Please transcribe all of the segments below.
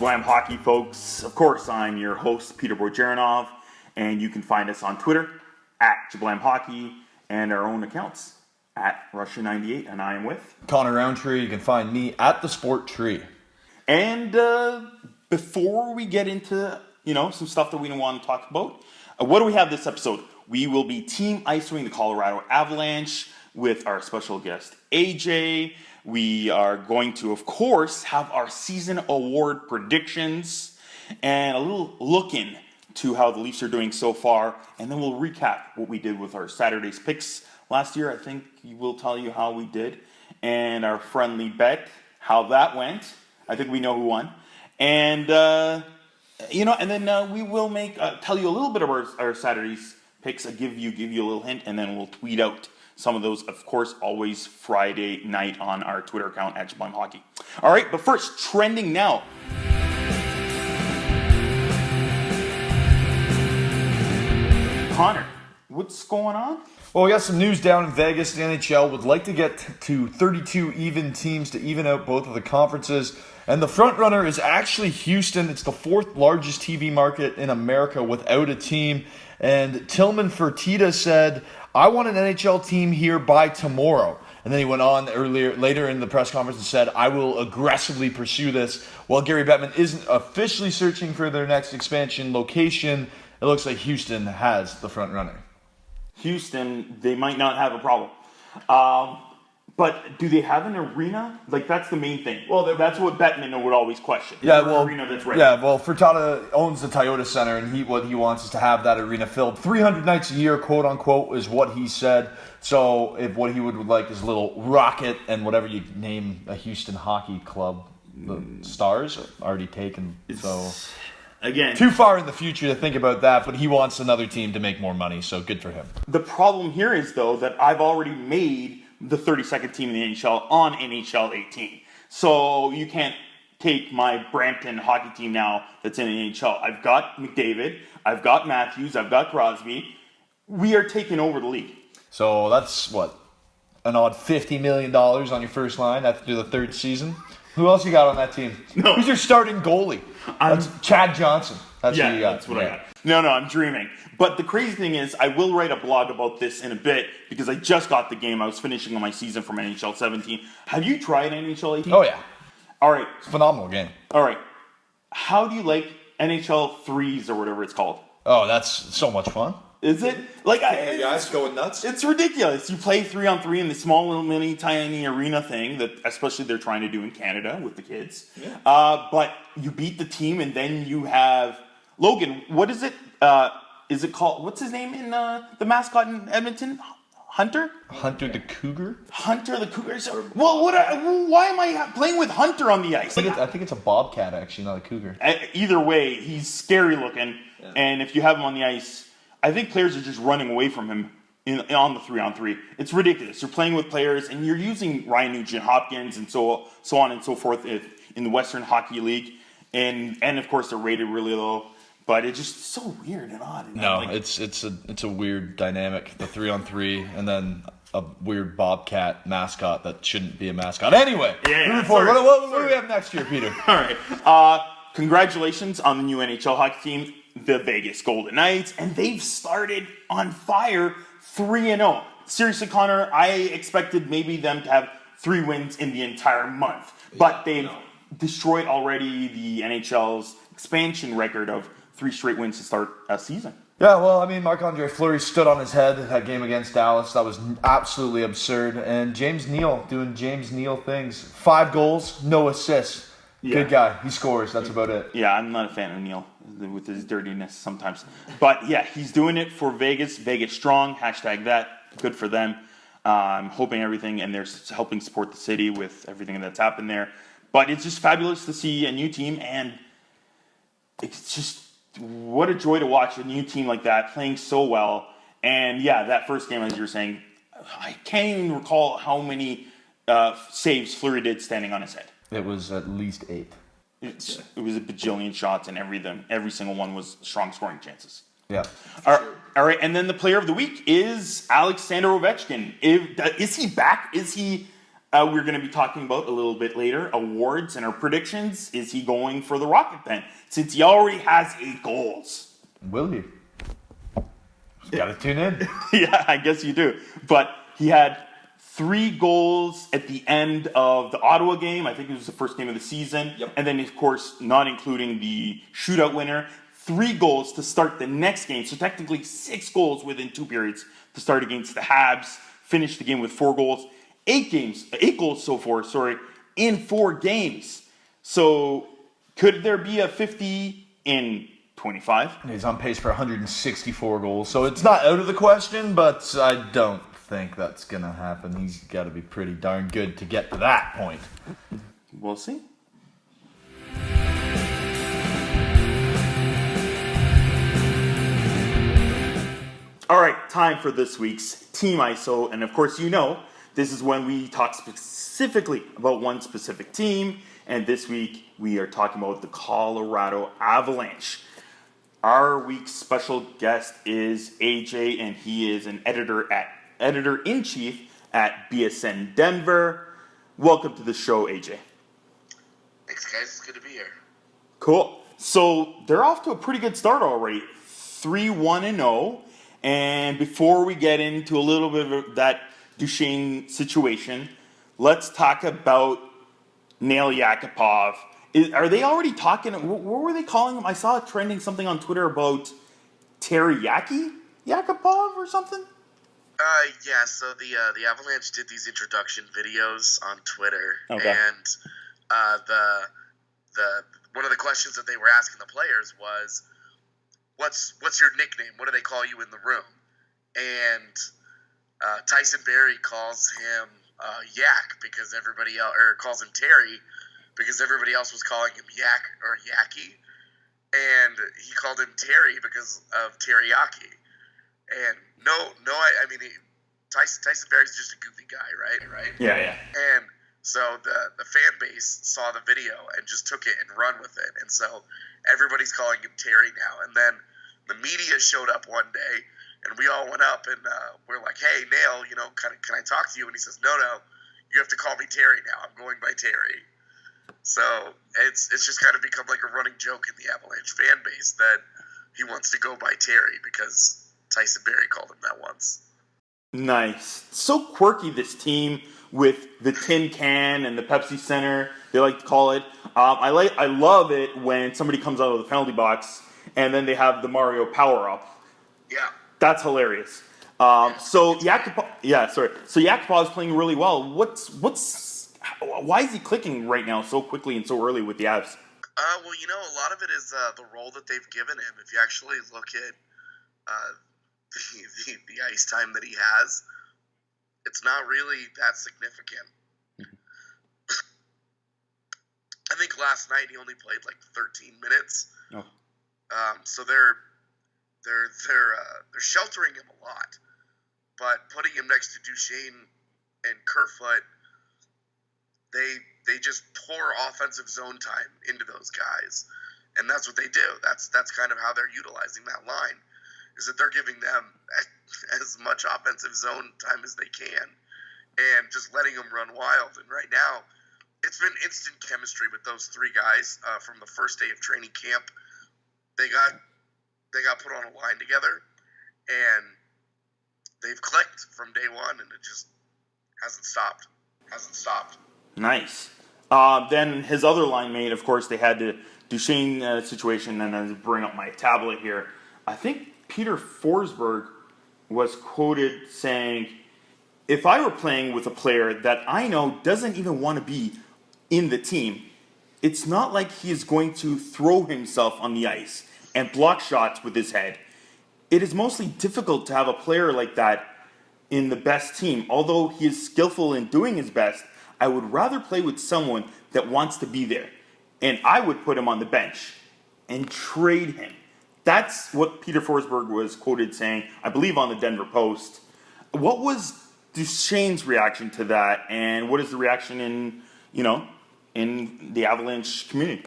Jablam Hockey, folks. Of course, I'm your host, Peter Bojarinov, and you can find us on Twitter, @Jablam Hockey, and our own accounts, @Russia98, and I am with Conner Rowntree. You can find me at the Sport Tree. And before we get into, some stuff that we don't want to talk about, what do we have this episode? We will be team icing the Colorado Avalanche with our special guest, AJ. We are going to, of course, have our season award predictions and a little look in to how the Leafs are doing so far. And then we'll recap what we did with our Saturday's picks last year. I think we'll tell you how we did. And our friendly bet, how that went. I think we know who won. And, and then we will tell you a little bit of our Saturday's picks. I'll give you a little hint, and then we'll tweet out some of those, of course, always Friday night on our Twitter account, @Jablam Hockey. All right, but first, trending now. Conner, what's going on? Well, we got some news down in Vegas. The NHL would like to get to 32 even teams to even out both of the conferences. And the front runner is actually Houston. It's the fourth largest TV market in America without a team. And Tillman Fertitta said, "I want an NHL team here by tomorrow." And then he went on later in the press conference and said, "I will aggressively pursue this." While Gary Bettman isn't officially searching for their next expansion location, it looks like Houston has the front runner. Houston, they might not have a problem. But do they have an arena? That's the main thing. Well, that's what Bettman would always question. Arena that's ready. Yeah, well, Fertitta owns the Toyota Center, and what he wants is to have that arena filled 300 nights a year, quote unquote, is what he said. So, if what he would like is a little rocket and whatever you name a Houston hockey club, the Stars are already taken. Again, too far in the future to think about that, but he wants another team to make more money, so good for him. The problem here is, though, that I've already made the 32nd team in the NHL on NHL 18. So you can't take my Brampton hockey team now that's in the NHL. I've got McDavid, I've got Matthews, I've got Crosby. We are taking over the league. So that's, an odd $50 million on your first line after the third season? Who else you got on that team? No. Who's your starting goalie? That's Chad Johnson. That's who you got. That's what I got. No, I'm dreaming. But the crazy thing is, I will write a blog about this in a bit because I just got the game. I was finishing on my season from NHL 17. Have you tried NHL 18? Oh, yeah. All right. It's a phenomenal game. All right. How do you like NHL 3s or whatever it's called? Oh, that's so much fun. Is it? Guys going nuts? It's ridiculous. You play 3-on-3 in the small little mini tiny arena thing that especially they're trying to do in Canada with the kids. Yeah. But you beat the team and then you have Logan. What is it? Is it called? What's his name in the mascot in Edmonton? Hunter? Hunter the Cougar? Hunter the Cougar. Well, why am I playing with Hunter on the ice? I think it's a bobcat, actually, not a cougar. Either way, he's scary looking. Yeah. And if you have him on the ice, I think players are just running away from him on the 3-on-3. It's ridiculous. You're playing with players, and you're using Ryan Nugent-Hopkins and so on and so forth in the Western Hockey League. And of course, they're rated really low. But it's just so weird and odd. It's a weird dynamic. The 3-on-3, and then a weird bobcat mascot that shouldn't be a mascot. Anyway, moving forward. What do we have next year, Peter? All right. Congratulations on the new NHL hockey team, the Vegas Golden Knights, and they've started on fire, 3-0. Seriously, Conner, I expected maybe them to have 3 wins in the entire month, but they've destroyed already the NHL's expansion record of 3 straight wins to start a season. Yeah, well, Marc-Andre Fleury stood on his head that game against Dallas. That was absolutely absurd. And James Neal doing James Neal things. 5 goals, no assists. Yeah. Good guy. He scores. That's about it. Yeah, I'm not a fan of Neal with his dirtiness sometimes. But yeah, he's doing it for Vegas. Vegas strong. #that. Good for them. I'm hoping everything, and they're helping support the city with everything that's happened there. But it's just fabulous to see a new team, and it's just what a joy to watch a new team like that playing so well. And yeah, that first game, as you were saying, I can't even recall how many saves Fleury did standing on his head. It was at least 8. It was a bajillion shots, and every single one was strong scoring chances. Yeah. All right, and then the player of the week is Alexander Ovechkin. Is he back? Is he We're going to be talking about a little bit later awards and our predictions. Is he going for the Rocket Pen? Since he already has 8 goals. Will he? Got to tune in. Yeah, I guess you do. But he had 3 goals at the end of the Ottawa game. I think it was the first game of the season. Yep. And then, of course, not including the shootout winner, 3 goals to start the next game. So technically 6 goals within 2 periods to start against the Habs. Finished the game with 4 goals. 8 goals so far, in 4 games. So could there be a 50 in 25? He's on pace for 164 goals, so it's not out of the question, but I don't think that's going to happen. He's got to be pretty darn good to get to that point. We'll see. All right, time for this week's Team ISO, and of course you know this is when we talk specifically about one specific team, and this week we are talking about the Colorado Avalanche. Our week's special guest is AJ, and he is an editor-in-chief at BSN Denver. Welcome to the show, AJ. Thanks, guys. It's good to be here. Cool. So they're off to a pretty good start already, 3-1-0. And before we get into a little bit of that Duchene situation, let's talk about Nail Yakupov. Are they already talking? What were they calling him? I saw trending something on Twitter about teriyaki Yakupov or something. Yeah. So the Avalanche did these introduction videos on Twitter, Okay. and the one of the questions that they were asking the players was, "What's your nickname? What do they call you in the room?" And Tyson Barrie calls him Yak because everybody else, or calls him Terry because everybody else was calling him Yak or Yaki, and he called him Terry because of teriyaki. And I mean, Tyson Barrie's just a goofy guy, right? Yeah. And so the fan base saw the video and just took it and run with it, and so everybody's calling him Terry now. And then the media showed up one day, and we all went up and we're like, "Hey, Nail, can I talk to you?" And he says, "No, you have to call me Terry now. I'm going by Terry." So it's just kind of become like a running joke in the Avalanche fan base that he wants to go by Terry because Tyson Barrie called him that once. Nice. So quirky, this team with the tin can and the Pepsi Center, they like to call it. I love it when somebody comes out of the penalty box and then they have the Mario power-up. Yeah. That's hilarious. So Yakupov's playing really well. Why is he clicking right now so quickly and so early with the Avs? Well, a lot of it is the role that they've given him. If you actually look at the ice time that he has, it's not really that significant. I think last night he only played like 13 minutes. Oh. So they're sheltering him a lot, but putting him next to Duchene and Kerfoot, they just pour offensive zone time into those guys, and that's what they do. That's kind of how they're utilizing that line, is that they're giving them as much offensive zone time as they can, and just letting them run wild. And right now, it's been instant chemistry with those 3 guys from the first day of training camp. They got put on a line together, and they've clicked from day one, and it just hasn't stopped. Nice. Then his other line mate, of course, they had the Duchene situation, and I bring up my tablet here. I think Peter Forsberg was quoted saying, "If I were playing with a player that I know doesn't even want to be in the team, it's not like he is going to throw himself on the ice and block shots with his head. It is mostly difficult to have a player like that in the best team. Although he is skillful in doing his best, I would rather play with someone that wants to be there. And I would put him on the bench and trade him." That's what Peter Forsberg was quoted saying, I believe, on the Denver Post. What was Duchene's reaction to that, and what is the reaction in the Avalanche community?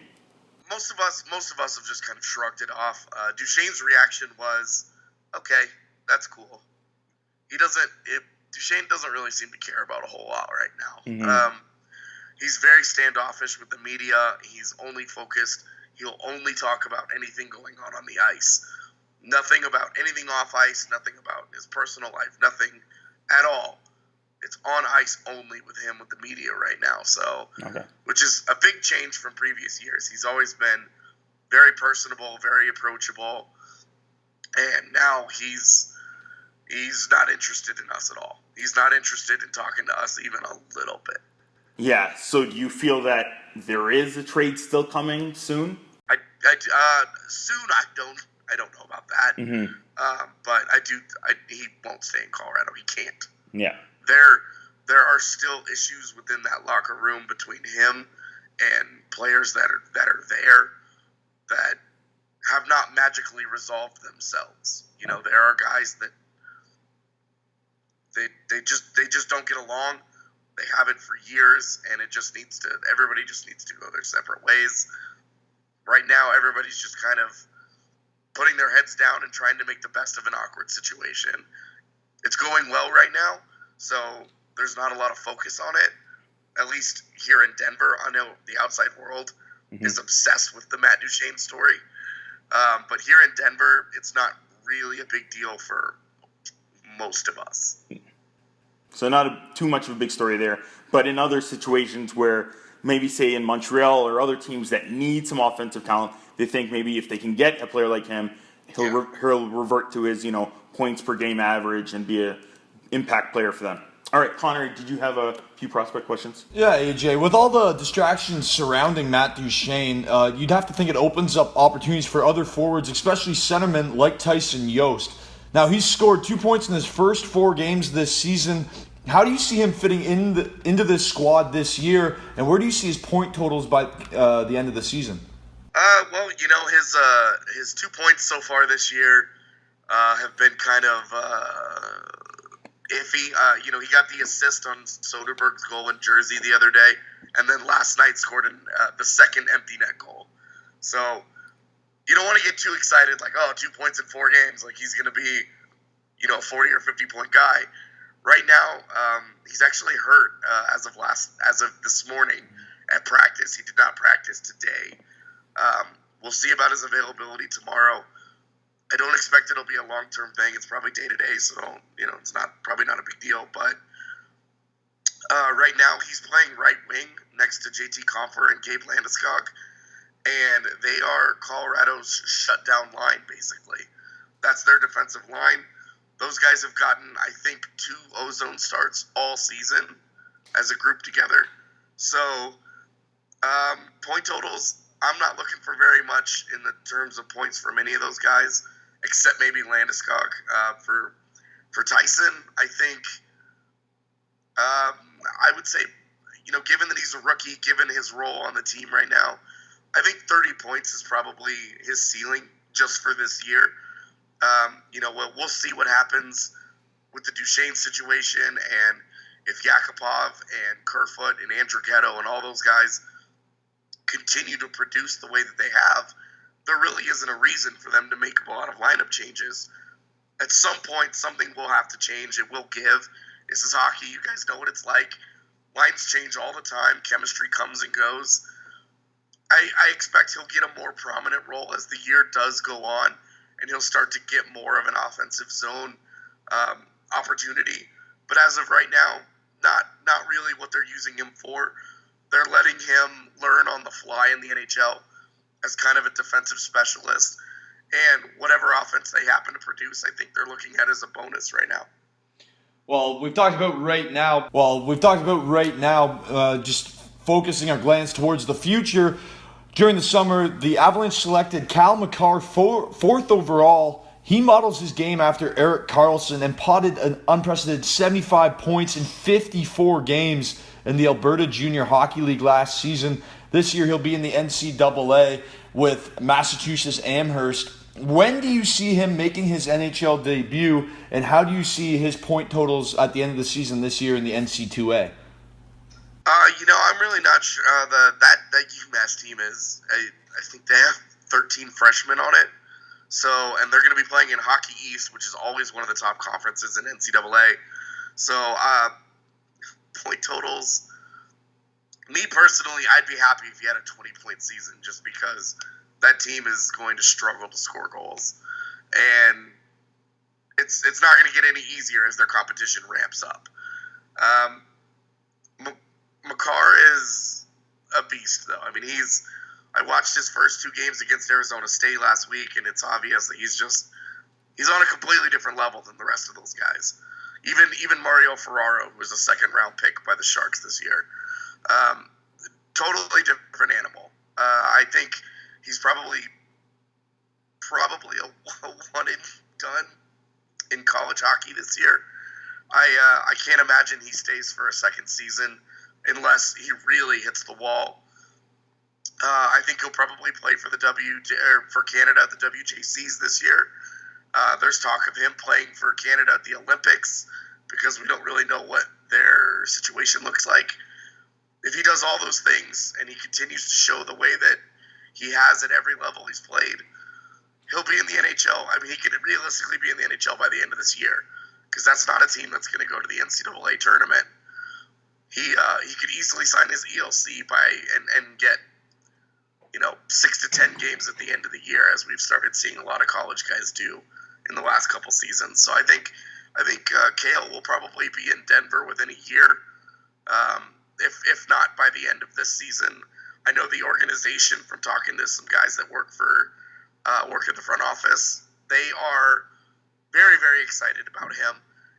Most of us have just kind of shrugged it off. Duchene's reaction was, "Okay, that's cool." He doesn't. Duchene doesn't really seem to care about a whole lot right now. Mm-hmm. He's very standoffish with the media. He's only focused. He'll only talk about anything going on the ice. Nothing about anything off ice, nothing about his personal life, nothing at all. It's on ice only with him with the media right now. So, which is a big change from previous years. He's always been very personable, very approachable, and now he's not interested in us at all. He's not interested in talking to us even a little bit. Yeah. So do you feel that there is a trade still coming soon? Soon, I don't know about that. Mm-hmm. But he won't stay in Colorado. He can't. Yeah. There are still issues within that locker room between him and players that are there that have not magically resolved themselves. You know, there are guys that they just don't get along. They haven't for years, and everybody just needs to go their separate ways. Right now, everybody's just kind of putting their heads down and trying to make the best of an awkward situation. It's going well right now, so there's not a lot of focus on it, at least here in Denver. I know the outside world is obsessed with the Matt Duchene story, but here in Denver, it's not really a big deal for most of us. So not too much of a big story there, but in other situations where maybe, say, in Montreal or other teams that need some offensive talent, they think maybe if they can get a player like him, he'll revert to his points per game average and be an impact player for them. All right, Connor, did you have a few prospect questions? Yeah, AJ, with all the distractions surrounding Matt Duchene, you'd have to think it opens up opportunities for other forwards, especially centermen like Tyson Jost. Now, he's scored 2 points in his first 4 games this season. How do you see him fitting into this squad this year, and where do you see his point totals by the end of the season? Well, his 2 points so far this year have been kind of iffy. He got the assist on Soderberg's goal in Jersey the other day, and then last night scored the second empty net goal. So you don't want to get too excited, like, 2 points in 4 games, like he's going to be, a 40 or 50 point guy. Right now, he's actually hurt as of this morning at practice. He did not practice today. We'll see about his availability tomorrow. I don't expect it'll be a long-term thing. It's probably day-to-day, so it's probably not a big deal. But right now, he's playing right wing next to JT Compher and Gabe Landeskog, and they are Colorado's shutdown line, basically. That's their defensive line. Those guys have gotten, I think, 2 ozone starts all season as a group together. So, point totals, I'm not looking for very much in the terms of points from any of those guys, except maybe Landeskog. For Tyson, I think, I would say, given that he's a rookie, given his role on the team right now, I think 30 points is probably his ceiling just for this year. We'll see what happens with the Duchene situation, and if Yakupov and Kerfoot and Andrighetto and all those guys continue to produce the way that they have, there really isn't a reason for them to make a lot of lineup changes. At some point, something will have to change. It will give. This is hockey. You guys know what it's like. Lines change all the time. Chemistry comes and goes. I expect he'll get a more prominent role as the year does go on, and he'll start to get more of an offensive zone opportunity. But as of right now, not really what they're using him for. They're letting him learn on the fly in the NHL as kind of a defensive specialist. And whatever offense they happen to produce, I think they're looking at as a bonus right now. Well, we've talked about right now, just focusing our glance towards the future. During the summer, the Avalanche selected Cal McCarr 4th overall. He models his game after Erik Karlsson and potted an unprecedented 75 points in 54 games in the Alberta Junior Hockey League last season. This year, he'll be in the NCAA with Massachusetts Amherst. When do you see him making his NHL debut, and how do you see his point totals at the end of the season this year in the NC2A? I'm really not sure. That UMass team is, I think they have 13 freshmen on it. So, and they're going to be playing in Hockey East, which is always one of the top conferences in NCAA. So, point totals. Me personally, I'd be happy if he had a 20-point season, just because that team is going to struggle to score goals, and it's not going to get any easier as their competition ramps up. Makar is a beast, though. I mean, I watched his first 2 games against Arizona State last week, and it's obvious that he's on a completely different level than the rest of those guys. Even Mario Ferraro, who was a second-round pick by the Sharks this year. Totally different animal. I think he's probably a one and done in college hockey this year. I can't imagine he stays for a second season unless he really hits the wall. I think he'll probably play for for Canada at the WJCs this year. There's talk of him playing for Canada at the Olympics because we don't really know what their situation looks like. If he does all those things and he continues to show the way that he has at every level he's played, he'll be in the NHL. I mean, he could realistically be in the NHL by the end of this year, because that's not a team that's going to go to the NCAA tournament. He could easily sign his ELC and get 6 to 10 games at the end of the year, as we've started seeing a lot of college guys do in the last couple seasons. So I think Cale will probably be in Denver within a year. If not by the end of this season. I know the organization, from talking to some guys that work in the front office, they are very, very excited about him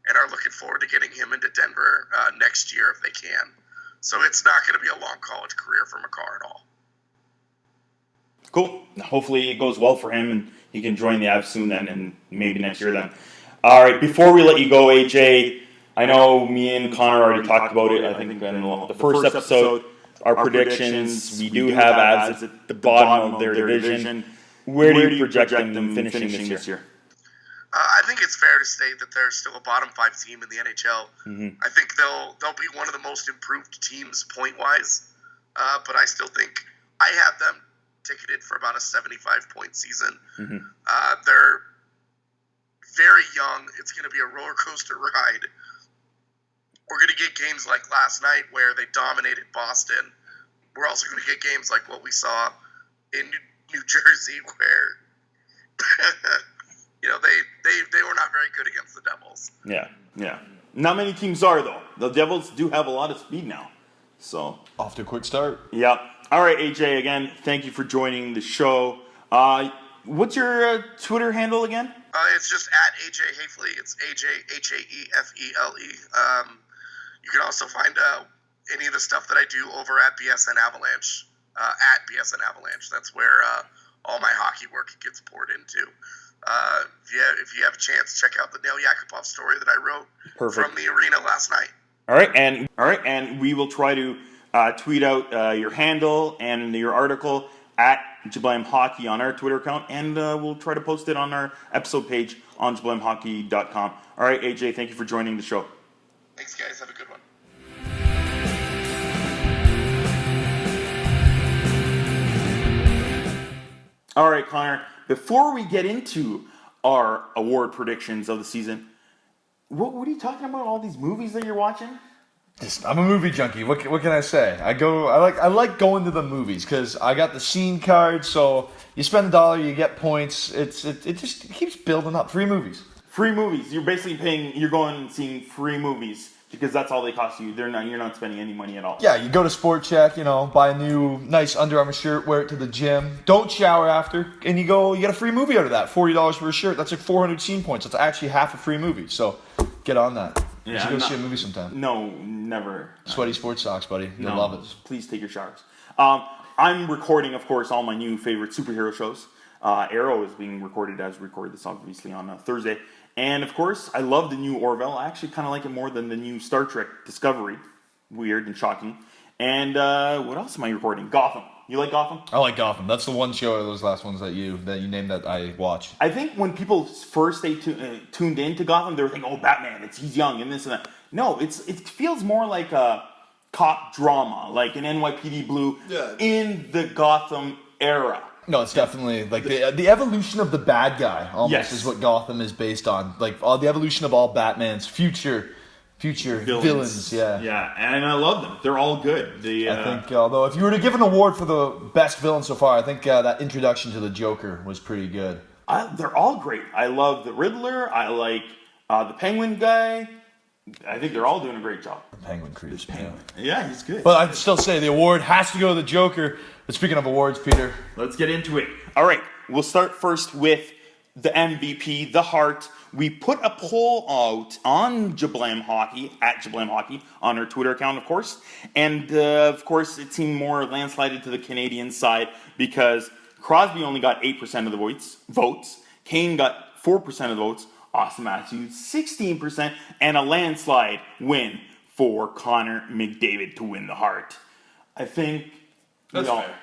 and are looking forward to getting him into Denver next year if they can. So it's not going to be a long college career for Makar at all. Cool. Hopefully it goes well for him and he can join the Avs soon then, and maybe next year then. All right, before we let you go, AJ, I know me and Connor already talked about it, I think, in the first episode, our predictions. We do have Avs at the bottom of their division. Where do you project them finishing this year? I think it's fair to state that they're still a bottom 5 team in the NHL. Mm-hmm. I think they'll be one of the most improved teams point-wise, but I still think I have them ticketed for about a 75-point season. Mm-hmm. They're very young. It's going to be a roller coaster ride. We're going to get games like last night where they dominated Boston. We're also going to get games like what we saw in New Jersey where they were not very good against the Devils. Yeah. Not many teams are, though. The Devils do have a lot of speed now. So off to a quick start. Yeah. All right, AJ, again, thank you for joining the show. What's your Twitter handle again? It's just at AJ Haefele. It's AJ Haefele. You can also find any of the stuff that I do over at BSN Avalanche. At BSN Avalanche. That's where all my hockey work gets poured into. If you have a chance, check out the Nail Yakupov story that I wrote from the arena last night. All right, and we will try to tweet out your handle and your article at Jablam Hockey on our Twitter account, and we'll try to post it on our episode page on jablamhockey.com. All right, AJ, thank you for joining the show. Thanks, guys. Have a good one. All right, Connor, before we get into our award predictions of the season, what are you talking about, all these movies that you're watching? I'm a movie junkie. What can I say? I like going to the movies because I got the scene card. So you spend $1, you get points. It just keeps building up. Free movies. Free movies. You're basically you're going and seeing free movies because that's all they cost you. You're not spending any money at all. Yeah, you go to Sport Check, buy a new nice Under Armour shirt, wear it to the gym. Don't shower after, and you get a free movie out of that. $40 for a shirt. That's like 400 scene points. That's actually half a free movie. So get on that. You should go see a movie sometime. No, never. Sweaty sports socks, buddy. You'll love it. Please take your showers. I'm recording, of course, all my new favorite superhero shows. Arrow is being recorded as we record this, obviously, on Thursday. And, of course, I love the new Orville. I actually kind of like it more than the new Star Trek Discovery. Weird and shocking. And what else am I recording? Gotham. You like Gotham? I like Gotham. That's the one show of those last ones that you named that I watched. I think when people first tuned into Gotham, they were thinking, "Oh, Batman! He's young and this and that." No, it feels more like a cop drama, like an NYPD Blue in the Gotham era. No, it's definitely like the evolution of the bad guy almost is what Gotham is based on. Like the evolution of all Batman's future future villains. Yeah, and I love them. They're all good. I think, although if you were to give an award for the best villain so far, I think that introduction to the Joker was pretty good. They're all great. I love the Riddler. I like the Penguin guy. I think they're all doing a great job. Penguin creeps. Yeah, he's good. But I'd still say the award has to go to the Joker. But speaking of awards, Peter, let's get into it. All right, we'll start first with the MVP, the Hart. We put a poll out on Jablam Hockey, at Jablam Hockey, on our Twitter account, of course. And, of course, it seemed more landslided to the Canadian side because Crosby only got 8% of the votes. Kane got 4% of the votes. Austin Matthews, 16%. And a landslide win for Connor McDavid to win the Hart. I think... That's fair.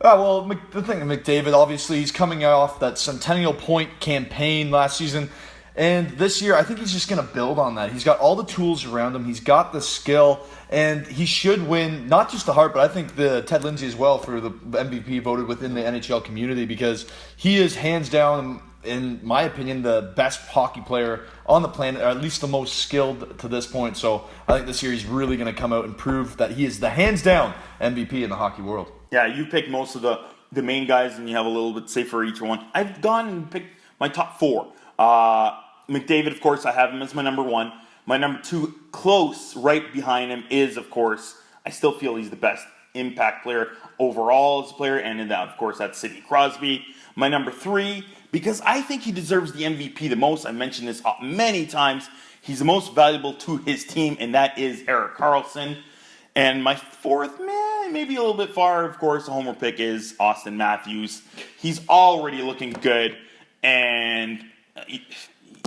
Well, the thing with McDavid, obviously, he's coming off that Centennial Point campaign last season. And this year, I think he's just going to build on that. He's got all the tools around him. He's got the skill. And he should win, not just the Hart, but I think the Ted Lindsay as well for the MVP voted within the NHL community because he is hands down, in my opinion, the best hockey player on the planet, or at least the most skilled to this point. So I think this year he's really going to come out and prove that he is the hands down MVP in the hockey world. Yeah, you picked most of the main guys, and you have a little bit safer for each one. I've gone and picked my top 4. McDavid, of course, I have him as my number 1. My number 2, close right behind him, is, of course, I still feel he's the best impact player overall as a player, and in that, of course, that's Sidney Crosby. My number 3, because I think he deserves the MVP the most. I mentioned this many times. He's the most valuable to his team, and that is Erik Karlsson. And my 4th, maybe a little bit far, of course, the homer pick is Austin Matthews. He's already looking good, and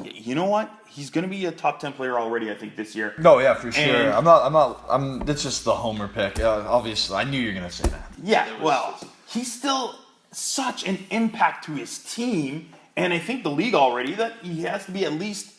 you know what? He's going to be a top 10 player already, I think, this year. No, yeah, for sure. It's just the homer pick. Obviously, I knew you were going to say that. Yeah, well, he's still such an impact to his team, and I think the league already, that he has to be at least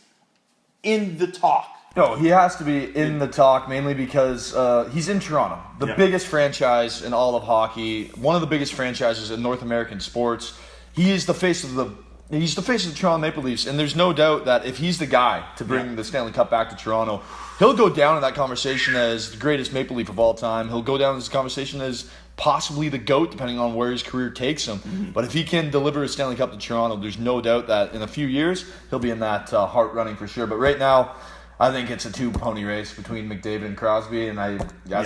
in the talk. No, he has to be in the talk, mainly because he's in Toronto, the biggest franchise in all of hockey, one of the biggest franchises in North American sports. He is the face of the Toronto Maple Leafs, and there's no doubt that if he's the guy to bring the Stanley Cup back to Toronto, he'll go down in that conversation as the greatest Maple Leaf of all time. He'll go down in this conversation as possibly the GOAT, depending on where his career takes him. Mm-hmm. But if he can deliver a Stanley Cup to Toronto, there's no doubt that in a few years, he'll be in that Hart running for sure. But right now, I think it's a 2-pony race between McDavid and Crosby, and I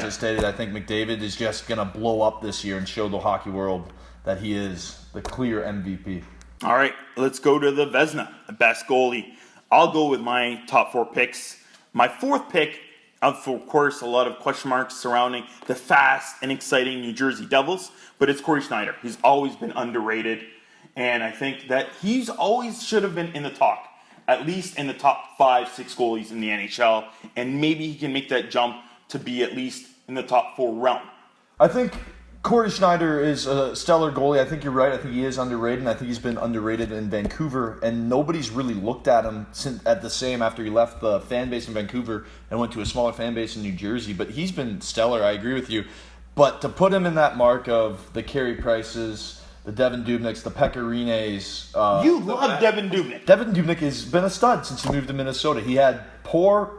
stated, I think McDavid is just going to blow up this year and show the hockey world that he is the clear MVP. All right, let's go to the Vezina, the best goalie. I'll go with my top 4 picks. My 4th pick, of course, a lot of question marks surrounding the fast and exciting New Jersey Devils, but it's Corey Schneider. He's always been underrated, and I think that he's always should have been in the talk, at least in the top 5-6 goalies in the NHL, and maybe he can make that jump to be at least in the top 4 realm. I think Corey Schneider is a stellar goalie. I think you're right. I think he is underrated, and I think he's been underrated in Vancouver, and nobody's really looked at him at the same after he left the fan base in Vancouver and went to a smaller fan base in New Jersey. But he's been stellar. I agree with you. But to put him in that mark of the Carey Prices, the Devin Dubnyks, the Pecorines. You love Devin Dubnyk. Devin Dubnyk has been a stud since he moved to Minnesota. He had poor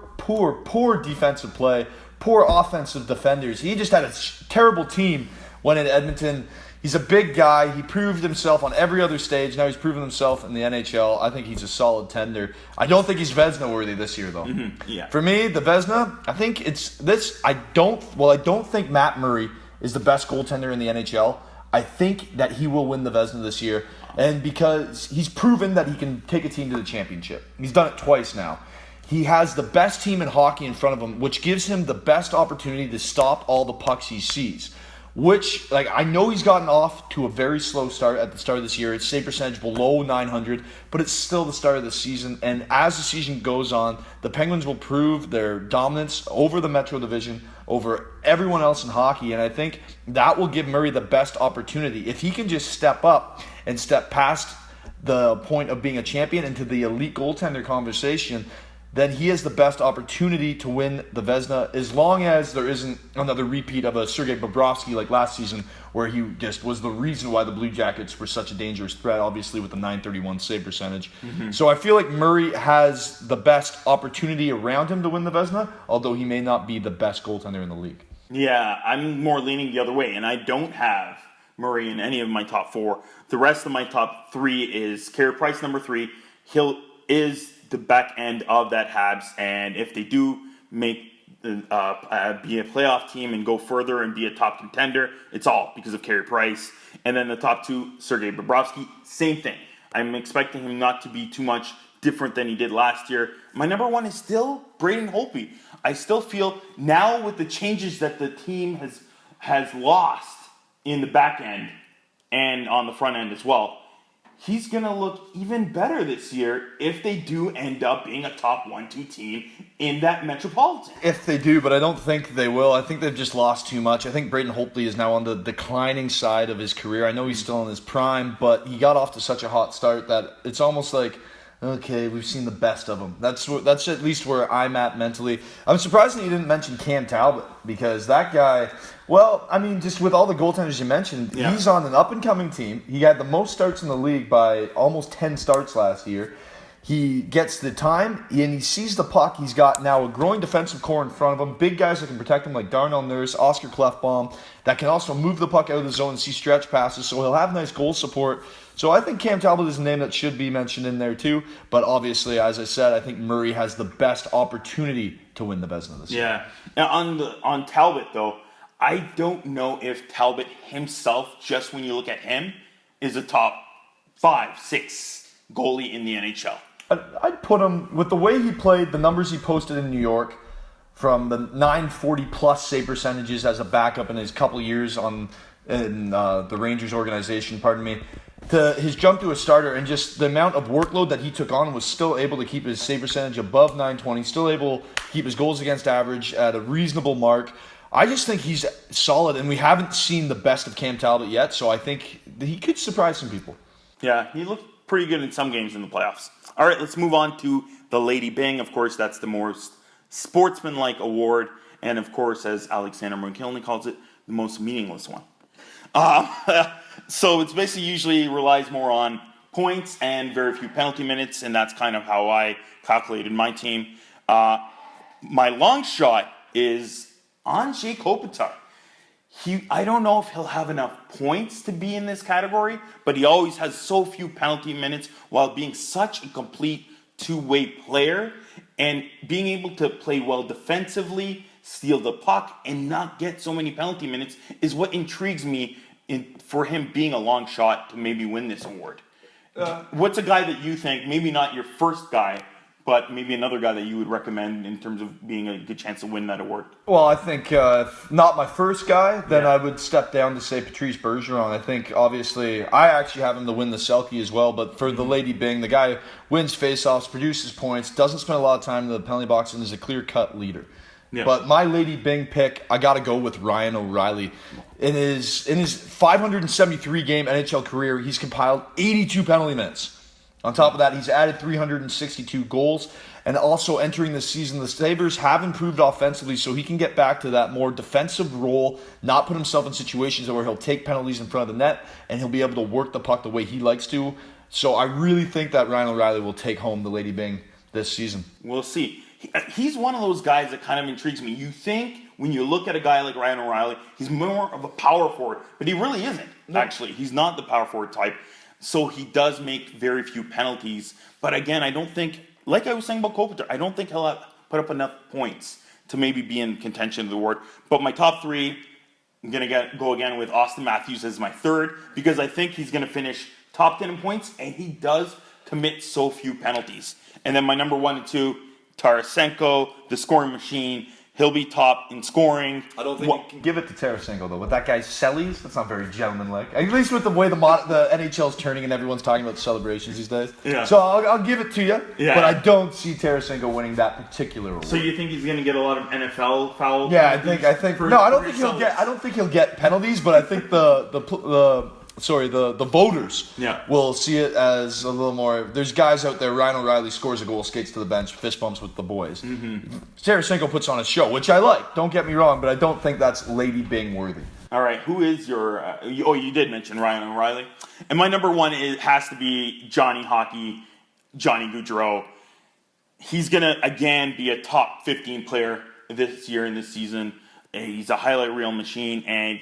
defensive play, poor offensive defenders. He just had a terrible team when in Edmonton. He's a big guy. He proved himself on every other stage. Now he's proven himself in the NHL. I think he's a solid tender. I don't think he's Vezina worthy this year, though. Mm-hmm. Yeah. For me, the Vezina, I think it's this. I don't think Matt Murray is the best goaltender in the NHL. I think that he will win the Vezina this year, and because he's proven that he can take a team to the championship. He's done it twice now. He has the best team in hockey in front of him, which gives him the best opportunity to stop all the pucks he sees. Which, I know he's gotten off to a very slow start at the start of this year. It's save percentage below 900, but it's still the start of the season. And as the season goes on, the Penguins will prove their dominance over the Metro Division, over everyone else in hockey. And I think that will give Murray the best opportunity. If he can just step up and step past the point of being a champion into the elite goaltender conversation, then he has the best opportunity to win the Vezina, as long as there isn't another repeat of a Sergei Bobrovsky like last season, where he just was the reason why the Blue Jackets were such a dangerous threat, obviously with the .931 save percentage. So I feel like Murray has the best opportunity around him to win the Vezina, although he may not be the best goaltender in the league. Yeah, I'm more leaning the other way, and I don't have Murray in any of my top 4. The rest of my top 3 is Carey Price, number 3. Is the back end of that Habs, and if they do make be a playoff team and go further and be a top contender, it's all because of Carey Price. And then the top 2, Sergei Bobrovsky, same thing. I'm expecting him not to be too much different than he did last year. My number 1 is still Braden Holtby. I still feel now with the changes that the team has lost in the back end and on the front end as well, he's going to look even better this year if they do end up being a top 1-2 team in that Metropolitan. If they do, but I don't think they will. I think they've just lost too much. I think Braden Holtby is now on the declining side of his career. I know he's still in his prime, but he got off to such a hot start that it's almost like, okay, we've seen the best of him. That's at least where I'm at mentally. I'm surprised that you didn't mention Cam Talbot, because that guy, well, I mean, just with all the goaltenders you mentioned, he's on an up-and-coming team. He had the most starts in the league by almost 10 starts last year. He gets the time, and he sees the puck. He's got now a growing defensive core in front of him. Big guys that can protect him like Darnell Nurse, Oscar Klefbom, that can also move the puck out of the zone and see stretch passes, so he'll have nice goal support. So I think Cam Talbot is a name that should be mentioned in there too. But obviously, as I said, I think Murray has the best opportunity to win the Vezina this year. Yeah. Now on Talbot, though, I don't know if Talbot himself, just when you look at him, is a top 5, 6 goalie in the NHL. I'd put him, with the way he played, the numbers he posted in New York, from the 940-plus save percentages as a backup in his couple years in the Rangers organization, to his jump to a starter, and just the amount of workload that he took on, was still able to keep his save percentage above 920, still able to keep his goals against average at a reasonable mark. I just think he's solid, and we haven't seen the best of Cam Talbot yet, so I think he could surprise some people. Yeah, he looked pretty good in some games in the playoffs. All right, let's move on to the Lady Byng. Of course, that's the most sportsmanlike award, and of course, as Alexander McKinley calls it, the most meaningless one. So it's basically usually relies more on points and very few penalty minutes, and that's kind of how I calculated my team. My long shot is Anze Kopitar. I don't know if he'll have enough points to be in this category, but he always has so few penalty minutes while being such a complete two-way player and being able to play well defensively, steal the puck, and not get so many penalty minutes is what intrigues me for him being a long shot to maybe win this award. What's a guy that you think, maybe not your first guy, but maybe another guy that you would recommend in terms of being a good chance to win that award? Well, I think if not my first guy, then I would step down to say Patrice Bergeron. I think, obviously, I actually have him to win the Selke as well, but for the Lady Byng, the guy wins faceoffs, produces points, doesn't spend a lot of time in the penalty box, and is a clear-cut leader. Yeah. But my Lady Byng pick, I got to go with Ryan O'Reilly. In his 573-game NHL career, he's compiled 82 penalty minutes. On top of that, he's added 362 goals. And also entering the season, the Sabres have improved offensively, so he can get back to that more defensive role, not put himself in situations where he'll take penalties in front of the net, and he'll be able to work the puck the way he likes to. So I really think that Ryan O'Reilly will take home the Lady Byng this season. We'll see. He's one of those guys that kind of intrigues me. You think when you look at a guy like Ryan O'Reilly, he's more of a power forward, but he really isn't, actually. He's not the power forward type. So he does make very few penalties. But again, I don't think, like I was saying about Kopitar, I don't think he'll put up enough points to maybe be in contention of the award. But my top three, I'm going to go again with Austin Matthews as my third, because I think he's going to finish top 10 in points, and he does commit so few penalties. And then my number 1 and 2, Tarasenko, the scoring machine. He'll be top in scoring. I don't think you can give it to Tarasenko, though. With that guy's sellies, that's not very gentlemanlike. At least with the way the NHL's turning and everyone's talking about celebrations these days. Yeah. So I'll give it to you, but I don't see Tarasenko winning that particular award. So you think he's going to get a lot of NFL fouls? Yeah, I think. No, I don't think he'll get penalties, but I think the the voters Yeah. will see it as a little more. There's guys out there. Ryan O'Reilly scores a goal, skates to the bench, fist bumps with the boys. Tarasenko puts on a show, which I like. Don't get me wrong, but I don't think that's Lady Bing worthy. All right, who is your? You did mention Ryan O'Reilly, and my number one has to be Johnny Hockey, Johnny Gaudreau. He's gonna again be a top 15 player this year in this season. He's a highlight reel machine, and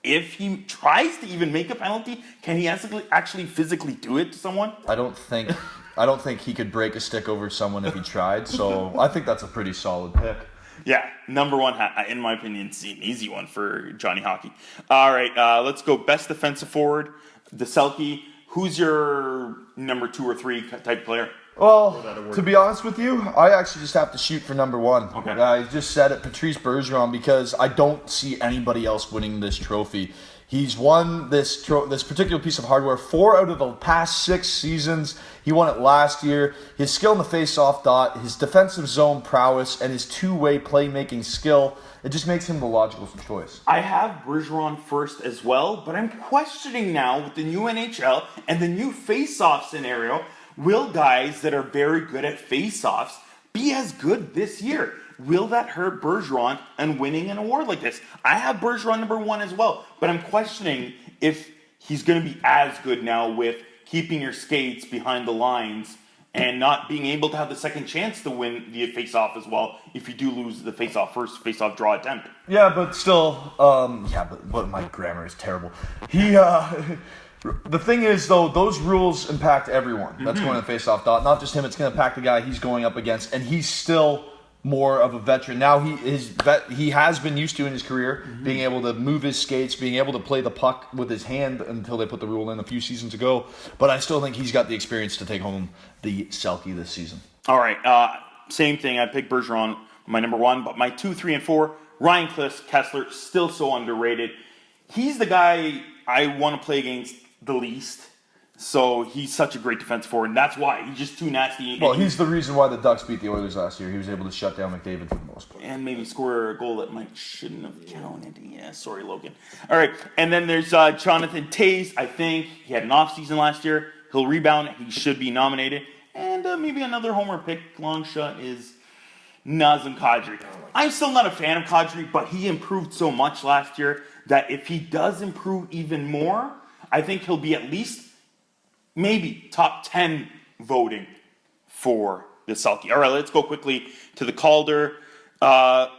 if he tries to even make a penalty, can he actually physically do it to someone? I don't think he could break a stick over someone if he tried. So I think that's a pretty solid pick. Yeah, number one, in my opinion, it's an easy one for Johnny Hockey. All right, let's go best defensive forward, the Selke. Who's your number 2 or 3 type player? Well, to be honest with you, I actually just have to shoot for number 1. Okay. I just said it, Patrice Bergeron, because I don't see anybody else winning this trophy. He's won this particular piece of hardware 4 out of the past 6 seasons. He won it last year. His skill in the face-off dot, his defensive zone prowess, and his two-way playmaking skill, it just makes him the logical choice. I have Bergeron first as well, but I'm questioning now with the new NHL and the new face-off scenario, will guys that are very good at face-offs be as good this year? Will that hurt Bergeron and winning an award like this? I have Bergeron number 1 as well, but I'm questioning if he's going to be as good now with keeping your skates behind the lines and not being able to have the second chance to win the face-off as well if you do lose the face-off first face-off draw attempt. Yeah, but still, but my grammar is terrible. The thing is, though, those rules impact everyone that's going to face-off dot. Not just him, it's going to impact the guy he's going up against, and he's still more of a veteran. Now he has been used to in his career being able to move his skates, being able to play the puck with his hand until they put the rule in a few seasons ago. But I still think he's got the experience to take home the Selke this season. All right, same thing. I picked Bergeron, my number 1, but my 2, 3, and 4, Ryan Kessler, still so underrated. He's the guy I want to play against the least. So he's such a great defensive forward, and that's why. He's just too nasty. Well, he's the reason why the Ducks beat the Oilers last year. He was able to shut down McDavid for the most part. And maybe score a goal that shouldn't have counted. Yeah, sorry, Logan. All right, and then there's Jonathan Toews. I think he had an off season last year. He'll rebound. He should be nominated. And maybe another homer pick, long shot, is Nazem Kadri. I'm still not a fan of Kadri, but he improved so much last year that if he does improve even more, I think he'll be at least maybe top 10 voting for the Selke. All right, let's go quickly to the Calder. I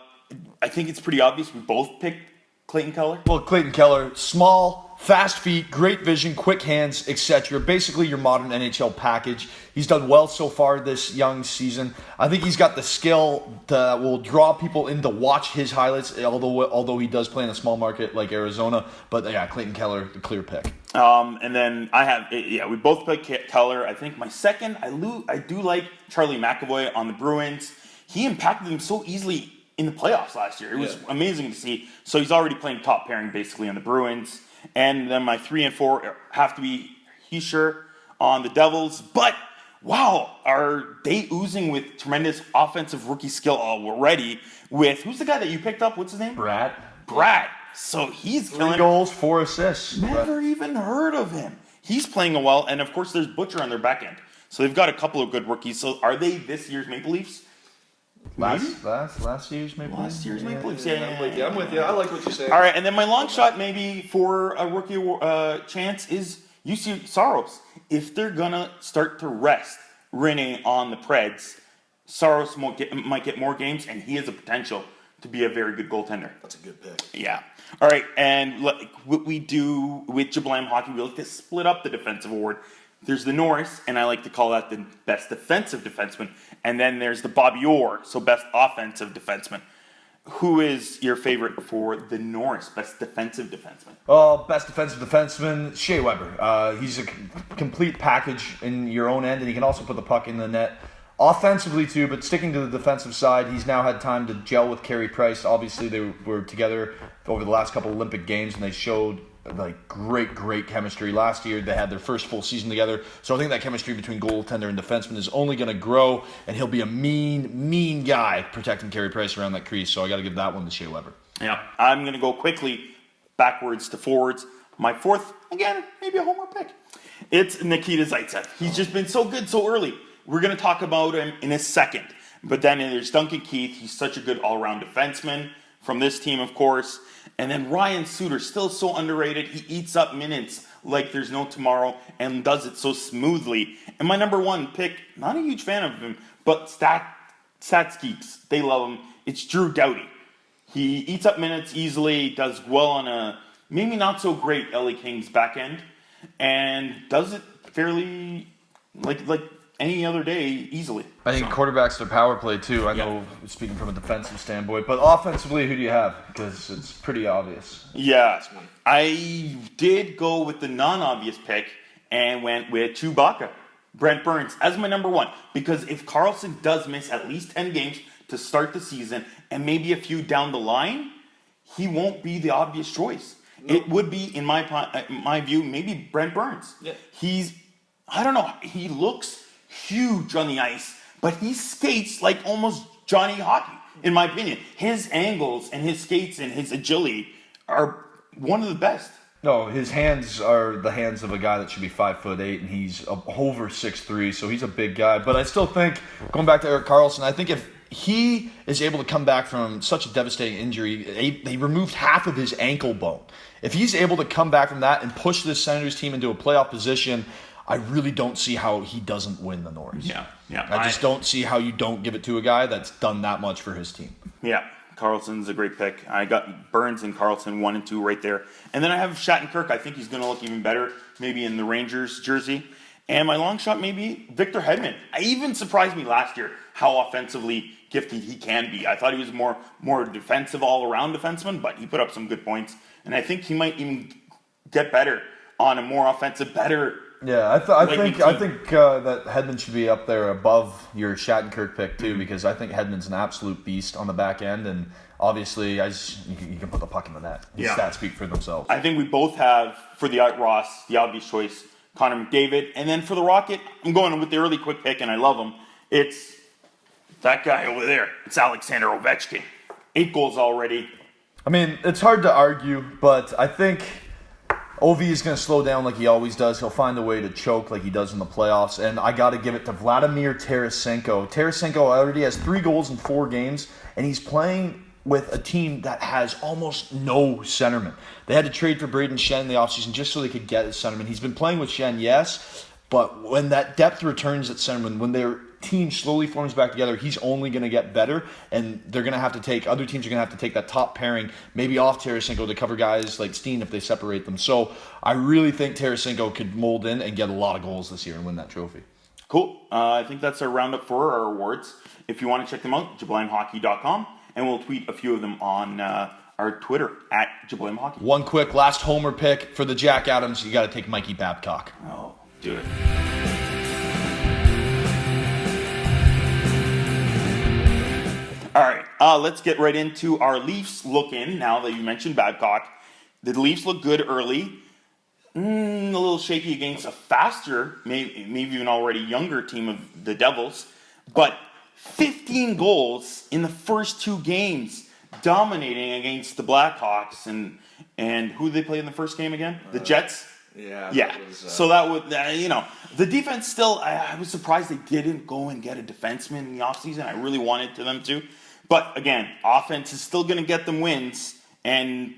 think it's pretty obvious we both picked Clayton Keller. Well, Clayton Keller, small, fast feet, great vision, quick hands, etc. Basically your modern NHL package. He's done well so far this young season. I think he's got the skill that will draw people in to watch his highlights, although he does play in a small market like Arizona. But yeah, Clayton Keller, the clear pick. And then we both picked Keller. I think my second, I do like Charlie McAvoy on the Bruins. He impacted them so easily in the playoffs last year. It was amazing to see. So he's already playing top pairing basically on the Bruins. And then my 3 and 4 have to be Hischier on the Devils. But wow, are they oozing with tremendous offensive rookie skill already with, who's the guy that you picked up? What's his name? Brad. So he's 3 killing. goals, 4 assists. Never even heard of him. He's playing well, and of course there's Butcher on their back end. So they've got a couple of good rookies. So are they this year's Maple Leafs? Last year's Maple Leafs? Last year's Maple Leafs, I'm with you. I like what you're saying. All right, and then my long shot maybe for a rookie chance is UC Saros. If they're going to start to rest Rinne on the Preds, Saros might get more games, and he has a potential to be a very good goaltender. That's a good pick. Yeah. All right, and what we do with Jablam Hockey, we like to split up the defensive award. There's the Norris, and I like to call that the best defensive defenseman. And then there's the Bobby Orr, so best offensive defenseman. Who is your favorite for the Norris, best defensive defenseman? Oh, best defensive defenseman, Shea Weber. He's a complete package in your own end, and he can also put the puck in the net. Offensively, too, but sticking to the defensive side, he's now had time to gel with Carey Price. Obviously, they were together over the last couple Olympic Games, and they showed great chemistry. Last year, they had their first full season together. So I think that chemistry between goaltender and defenseman is only going to grow, and he'll be a mean guy protecting Carey Price around that crease. So I got to give that one to Shea Weber. Yeah, I'm going to go quickly backwards to forwards. My fourth, again, maybe a homer pick. It's Nikita Zaitsev. He's just been so good so early. We're going to talk about him in a second. But then there's Duncan Keith. He's such a good all-around defenseman from this team, of course. And then Ryan Suter, still so underrated. He eats up minutes like there's no tomorrow and does it so smoothly. And my number one pick, not a huge fan of him, but stats geeks, they love him. It's Drew Doughty. He eats up minutes easily, does well on a maybe not so great LA Kings back end, and does it fairly like any other day easily. I think quarterbacks their power play too. I know, speaking from a defensive standpoint, but offensively, who do you have? Because it's pretty obvious. Yeah, I did go with the non-obvious pick and went with Chewbacca, Brent Burns, as my number one. Because if Karlsson does miss at least 10 games to start the season and maybe a few down the line, he won't be the obvious choice. Nope. It would be, in my view, maybe Brent Burns. Yeah. I don't know, he looks huge on the ice, but he skates like almost Johnny Hockey, in my opinion. His angles and his skates and his agility are one of the best. No, his hands are the hands of a guy that should be 5'8", and he's over 6'3", so he's a big guy. But I still think, going back to Erik Karlsson, I think if he is able to come back from such a devastating injury, they removed half of his ankle bone. If he's able to come back from that and push this Senators team into a playoff position, I really don't see how he doesn't win the Norris. Yeah. I just don't see how you don't give it to a guy that's done that much for his team. Yeah, Karlsson's a great pick. I got Burns and Karlsson 1 and 2 right there. And then I have Shattenkirk. I think he's going to look even better, maybe in the Rangers jersey. And my long shot, maybe Victor Hedman. It even surprised me last year how offensively gifted he can be. I thought he was more defensive, all-around defenseman, but he put up some good points. And I think he might even get better on a more offensive, better. Yeah, I think that Hedman should be up there above your Shattenkirk pick too, because I think Hedman's an absolute beast on the back end, and obviously you can put the puck in the net. His stats speak for themselves. I think we both have, for the Ross, the obvious choice, Connor McDavid, and then for the Rocket, I'm going with the early quick pick, and I love him. It's that guy over there. It's Alexander Ovechkin. 8 goals already. I mean, it's hard to argue, but I think Ovi is going to slow down like he always does. He'll find a way to choke like he does in the playoffs. And I got to give it to Vladimir Tarasenko. Tarasenko already has 3 goals in 4 games, and he's playing with a team that has almost no centerman. They had to trade for Braden Shen in the offseason just so they could get his centerman. He's been playing with Shen, yes, but when that depth returns at centerman, when their team slowly forms back together, he's only going to get better, and they're going to have to take, other teams are going to have to take that top pairing, maybe off Tarasenko to cover guys like Steen if they separate them. So I really think Tarasenko could mold in and get a lot of goals this year and win that trophy. Cool. I think that's our roundup for our awards. If you want to check them out, JablamHockey.com, and we'll tweet a few of them on our Twitter at JablamHockey. One quick last homer pick for the Jack Adams. You got to take Mikey Babcock. Oh, do it. All right, let's get right into our Leafs look-in now that you mentioned Babcock. The Leafs look good early. A little shaky against a faster, maybe even already younger team of the Devils. But 15 goals in the first 2 games, dominating against the Blackhawks. And who did they play in the first game again? The Jets? Yeah. So that would, the defense still, I was surprised they didn't go and get a defenseman in the offseason. I really wanted them to. But again, offense is still going to get them wins. And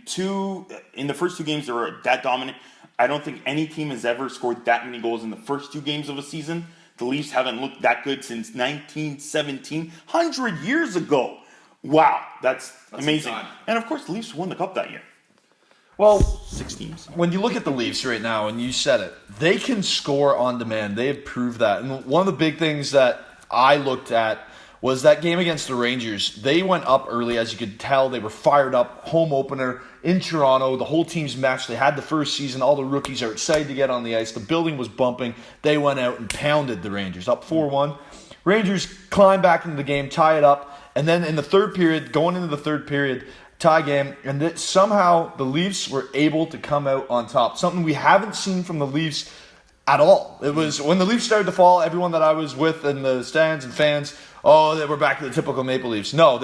in the first 2 games, they were that dominant. I don't think any team has ever scored that many goals in the first 2 games of a season. The Leafs haven't looked that good since 1917, 100 years ago. Wow, that's amazing. And of course, the Leafs won the Cup that year. Well, 6 teams. When you look at the Leafs right now, and you said it, they can score on demand. They have proved that. And one of the big things that I looked at was that game against the Rangers. They went up early, as you could tell. They were fired up. Home opener in Toronto. The whole team's matched. They had the first season. All the rookies are excited to get on the ice. The building was bumping. They went out and pounded the Rangers, up 4-1. Rangers climb back into the game, tie it up. And then in the third period, going into the third period, tie game. And somehow the Leafs were able to come out on top. Something we haven't seen from the Leafs at all. It was when the Leafs started to fall, everyone that I was with in the stands and fans, they were back to the typical Maple Leafs. No,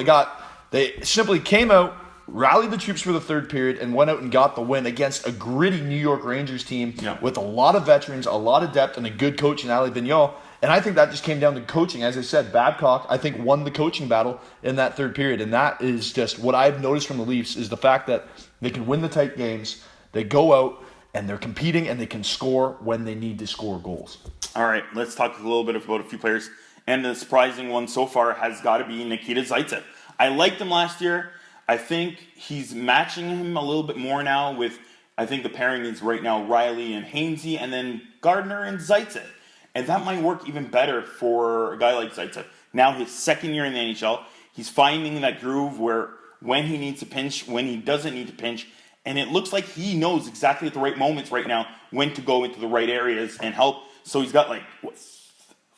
they simply came out, rallied the troops for the third period, and went out and got the win against a gritty New York Rangers team with a lot of veterans, a lot of depth, and a good coach in Ali Vigneault. And I think that just came down to coaching. As I said, Babcock, I think, won the coaching battle in that third period. And that is just what I've noticed from the Leafs is the fact that they can win the tight games, they go out, and they're competing, and they can score when they need to score goals. All right, let's talk a little bit about a few players. And the surprising one so far has got to be Nikita Zaitsev. I liked him last year. I think he's matching him a little bit more now with, I think the pairing is right now Riley and Hainsey, and then Gardner and Zaitsev. And that might work even better for a guy like Zaitsev. Now his second year in the NHL, he's finding that groove where when he needs to pinch, when he doesn't need to pinch, and it looks like he knows exactly at the right moments right now when to go into the right areas and help. So he's got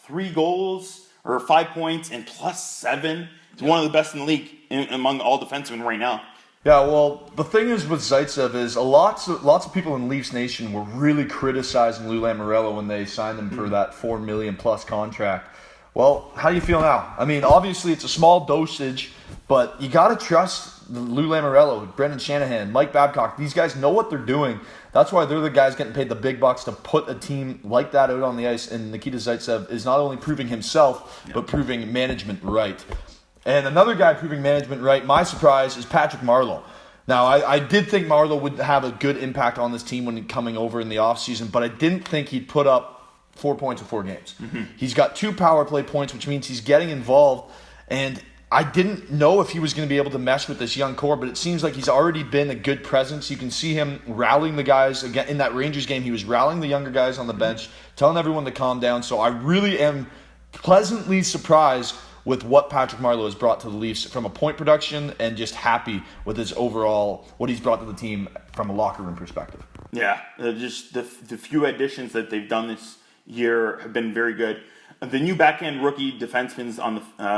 3 goals or 5 points and +7. He's one of the best in the league among all defensemen right now. Yeah, well, the thing is with Zaitsev is lots of people in Leafs Nation were really criticizing Lou Lamoriello when they signed him for that $4 million plus contract. Well, how do you feel now? I mean, obviously it's a small dosage, but you got to trust Lou Lamoriello, Brendan Shanahan, Mike Babcock. These guys know what they're doing. That's why they're the guys getting paid the big bucks to put a team like that out on the ice. And Nikita Zaitsev is not only proving himself, but proving management right. And another guy proving management right, my surprise, is Patrick Marleau. Now, I did think Marleau would have a good impact on this team when coming over in the offseason, but I didn't think he'd put up 4 points in 4 games. Mm-hmm. He's got 2 power play points, which means he's getting involved. And I didn't know if he was going to be able to mesh with this young core, but it seems like he's already been a good presence. You can see him rallying the guys. Again, in that Rangers game, he was rallying the younger guys on the bench, telling everyone to calm down. So I really am pleasantly surprised with what Patrick Marleau has brought to the Leafs from a point production, and just happy with his overall, what he's brought to the team from a locker room perspective. Yeah, just the few additions that they've done this year have been very good. The new backhand rookie defensemen on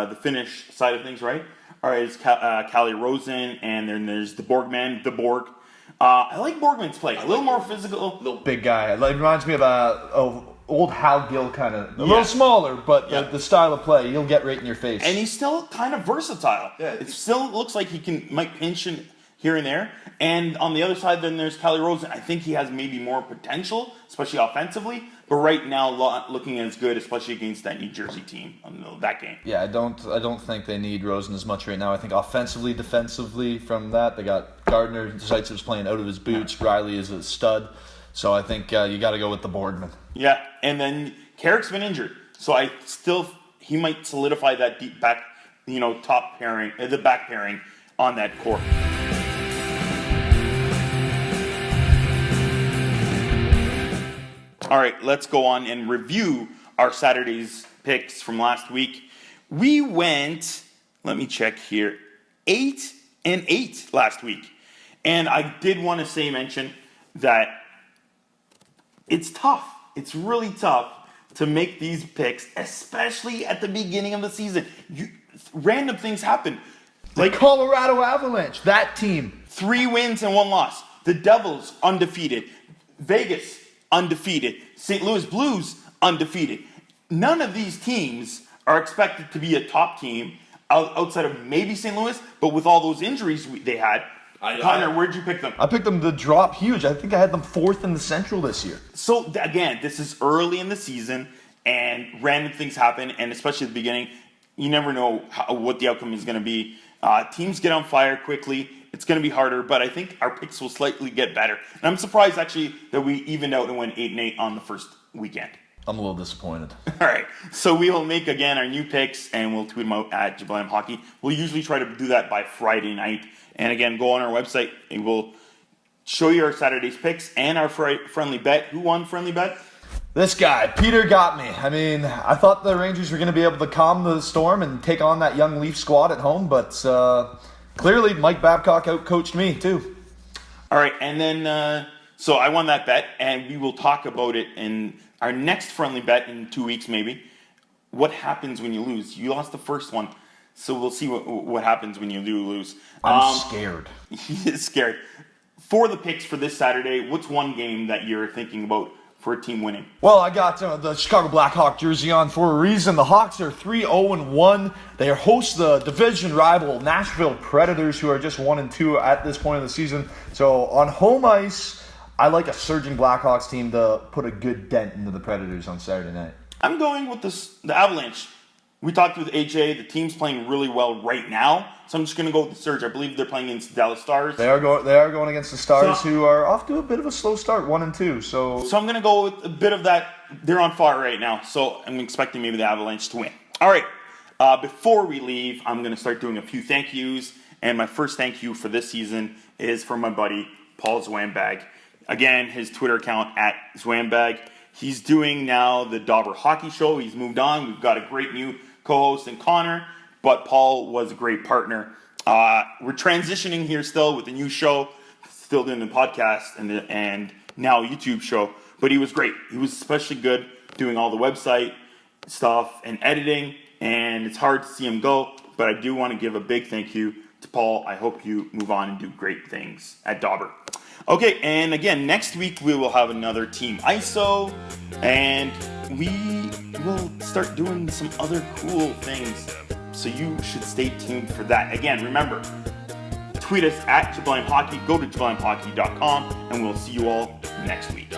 the Finnish side of things, right? All right, it's Kalle Rosen, and then there's the Borgman, the Borg. I like Borgman's play. A little more physical. Little big guy. It reminds me of old Hal Gill kind of. A little smaller, but the style of play, you'll get right in your face. And he's still kind of versatile. Yeah. It still looks like he might pinch here and there. And on the other side, then there's Kalle Rosen. I think he has maybe more potential, especially offensively. But right now, looking as good, especially against that New Jersey team that game. Yeah, I don't think they need Rosen as much right now. I think offensively, defensively, from that they got Gardner. Zaitsev's playing out of his boots. Riley is a stud. So I think you got to go with the Boardman. Yeah, and then Carrick's been injured, so he might solidify that deep back, top pairing, the back pairing on that core. All right, let's go on and review our Saturday's picks from last week. We went, let me check here, 8-8 last week, and I did want to mention that it's tough. It's really tough to make these picks, especially at the beginning of the season. Random things happen. Like Colorado Avalanche, that team. 3 wins and 1 loss. The Devils, undefeated. Vegas, undefeated. St. Louis Blues, undefeated. None of these teams are expected to be a top team outside of maybe St. Louis, but with all those injuries they had. Conner, where'd you pick them? I picked them to drop huge. I think I had them 4th in the Central this year. So, again, this is early in the season, and random things happen, and especially at the beginning, you never know what the outcome is going to be. Teams get on fire quickly. It's going to be harder, but I think our picks will slightly get better. And I'm surprised, actually, that we evened out and went 8-8 on the first weekend. I'm a little disappointed. All right, so we will make, again, our new picks, and we'll tweet them out at Jablam Hockey. We'll usually try to do that by Friday night. And again, go on our website, and we'll show you our Saturday's picks and our friendly bet. Who won friendly bet? This guy, Peter, got me. I mean, I thought the Rangers were going to be able to calm the storm and take on that young Leaf squad at home, but clearly Mike Babcock outcoached me, too. All right, and then, so I won that bet, and we will talk about it in our next friendly bet in 2 weeks, maybe. What happens when you lose? You lost the first one. So we'll see what happens when you do lose. I'm scared. He is scared. For the picks for this Saturday, what's one game that you're thinking about for a team winning? Well, I got the Chicago Blackhawk jersey on for a reason. The Hawks are 3-0-1. They host the division rival Nashville Predators, who are just 1-2 at this point of the season. So on home ice, I like a surging Blackhawks team to put a good dent into the Predators on Saturday night. I'm going with the Avalanche. We talked with AJ. The team's playing really well right now, so I'm just going to go with the Surge. I believe they're playing against the Dallas Stars. They are going against the Stars, who are off to a bit of a slow start, 1-2. So I'm going to go with a bit of that. They're on fire right now, so I'm expecting maybe the Avalanche to win. All right. Before we leave, I'm going to start doing a few thank yous, and my first thank you for this season is for my buddy Paul Zwambag. Again, his Twitter account @Zwambag. He's doing now the Dauber Hockey Show. He's moved on. We've got a great new co-host in Conner, but Paul was a great partner. We're transitioning here still with a new show, still doing the podcast and now YouTube show, but he was great. He was especially good doing all the website stuff and editing, and it's hard to see him go, but I do want to give a big thank you to Paul. I hope you move on and do great things at Dauber. Okay, and again, next week we will have another Team ISO, and we will start doing some other cool things, so you should stay tuned for that. Again, remember, tweet us at Sublime Hockey, go to SublimeHockey.com, and we'll see you all next week.